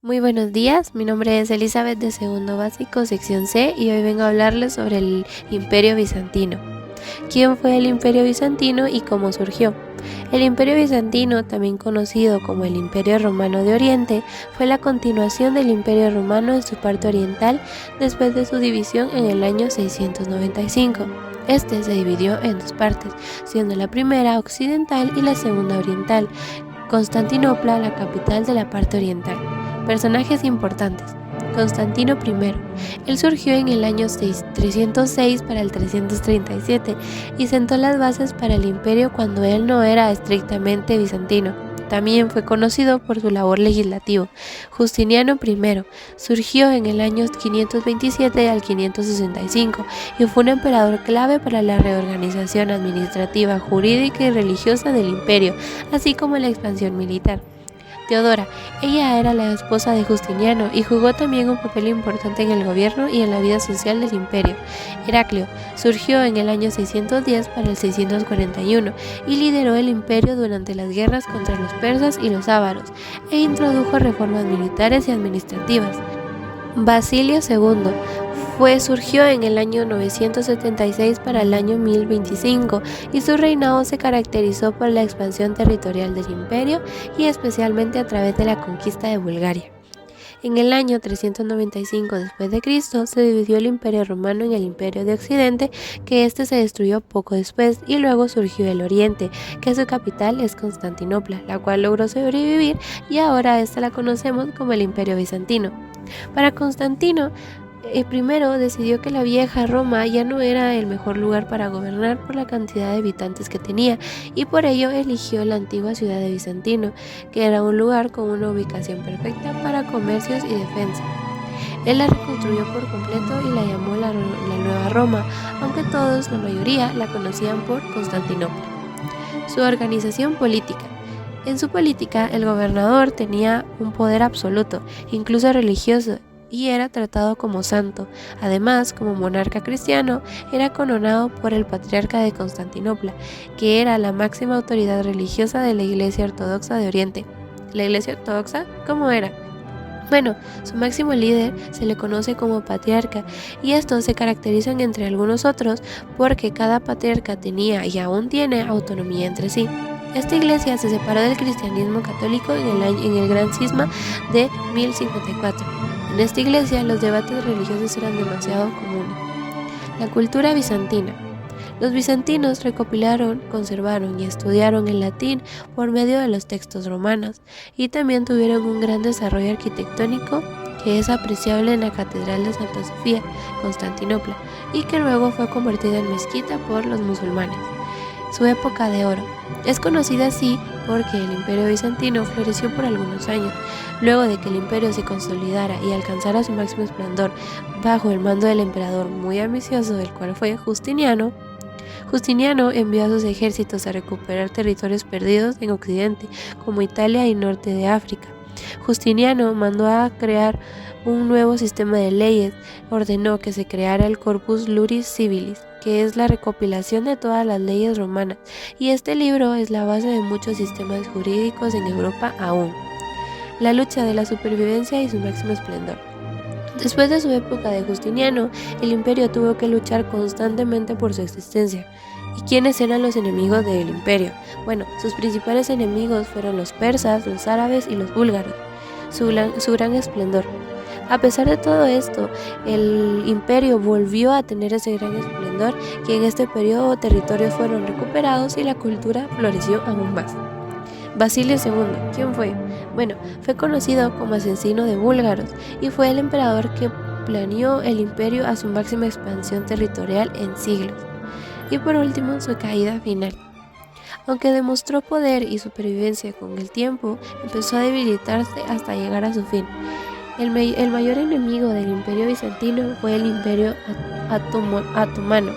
Muy buenos días, mi nombre es Elizabeth de segundo básico, sección C, y hoy vengo a hablarles sobre el Imperio Bizantino. ¿Quién fue el Imperio Bizantino y cómo surgió? El Imperio Bizantino, también conocido como el Imperio Romano de Oriente, fue la continuación del Imperio Romano en su parte oriental después de su división en el año 695. Este se dividió en dos partes, siendo la primera occidental y la segunda oriental. Constantinopla, la capital de la parte oriental. Personajes importantes. Constantino I. Él surgió en el año 306 para el 337 y sentó las bases para el imperio cuando él no era estrictamente bizantino. También fue conocido por su labor legislativo. Justiniano I surgió en el año 527 al 565 y fue un emperador clave para la reorganización administrativa, jurídica y religiosa del imperio, así como la expansión militar. Teodora, ella era la esposa de Justiniano y jugó también un papel importante en el gobierno y en la vida social del imperio. Heraclio surgió en el año 610 para el 641 y lideró el imperio durante las guerras contra los persas y los ávaros e introdujo reformas militares y administrativas. Basilio II surgió en el año 976 para el año 1025 y su reinado se caracterizó por la expansión territorial del imperio y especialmente a través de la conquista de Bulgaria. En el año 395 después de Cristo se dividió el Imperio Romano en el Imperio de Occidente, que este se destruyó poco después, y luego surgió el Oriente, que su capital es Constantinopla, la cual logró sobrevivir y ahora esta la conocemos como el Imperio Bizantino. Para Constantino primero decidió que la vieja Roma ya no era el mejor lugar para gobernar por la cantidad de habitantes que tenía, y por ello eligió la antigua ciudad de Bizantino, que era un lugar con una ubicación perfecta para comercios y defensa. Él la reconstruyó por completo y la llamó la Nueva Roma, aunque todos, la mayoría, la conocían por Constantinopla. Su organización política. En su política, el gobernador tenía un poder absoluto, incluso religioso, y era tratado como santo. Además, como monarca cristiano, era coronado por el patriarca de Constantinopla, que era la máxima autoridad religiosa de la Iglesia Ortodoxa de Oriente. ¿La Iglesia Ortodoxa cómo era? Bueno, su máximo líder se le conoce como patriarca, y estos se caracterizan entre algunos otros porque cada patriarca tenía y aún tiene autonomía entre sí. Esta iglesia se separó del cristianismo católico en el Gran Cisma de 1054. En esta iglesia los debates religiosos eran demasiado comunes. La cultura bizantina. Los bizantinos recopilaron, conservaron y estudiaron el latín por medio de los textos romanos, y también tuvieron un gran desarrollo arquitectónico que es apreciable en la Catedral de Santa Sofía, Constantinopla, y que luego fue convertida en mezquita por los musulmanes. Su época de oro. Es conocida así porque el Imperio Bizantino floreció por algunos años. Luego de que el imperio se consolidara y alcanzara su máximo esplendor bajo el mando del emperador muy ambicioso, el cual fue Justiniano, envió a sus ejércitos a recuperar territorios perdidos en Occidente, como Italia y norte de África. Justiniano mandó a crear un nuevo sistema de leyes, ordenó que se creara el Corpus Iuris Civilis, que es la recopilación de todas las leyes romanas, y este libro es la base de muchos sistemas jurídicos en Europa aún. La lucha de la supervivencia y su máximo esplendor. Después de su época de Justiniano, el imperio tuvo que luchar constantemente por su existencia. ¿Y quiénes eran los enemigos del imperio? Bueno, sus principales enemigos fueron los persas, los árabes y los búlgaros. Su gran esplendor. A pesar de todo esto, el imperio volvió a tener ese gran esplendor, y en este periodo territorios fueron recuperados y la cultura floreció aún más. Basilio II, ¿quién fue? Bueno, fue conocido como asesino de búlgaros y fue el emperador que planeó el imperio a su máxima expansión territorial en siglos. Y por último, su caída final. Aunque demostró poder y supervivencia con el tiempo, empezó a debilitarse hasta llegar a su fin. El mayor enemigo del Imperio Bizantino fue el Imperio Otomano,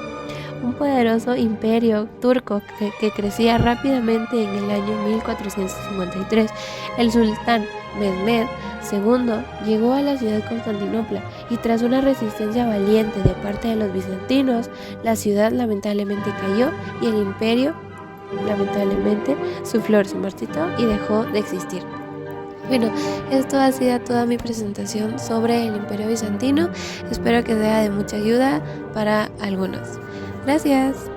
un poderoso imperio turco que crecía rápidamente en el año 1453. El sultán Mehmed II llegó a la ciudad de Constantinopla y tras una resistencia valiente de parte de los bizantinos, la ciudad lamentablemente cayó y el imperio, lamentablemente, su flor se marchitó y dejó de existir. Bueno, esto ha sido toda mi presentación sobre el Imperio Bizantino. Espero que sea de mucha ayuda para algunos. Gracias.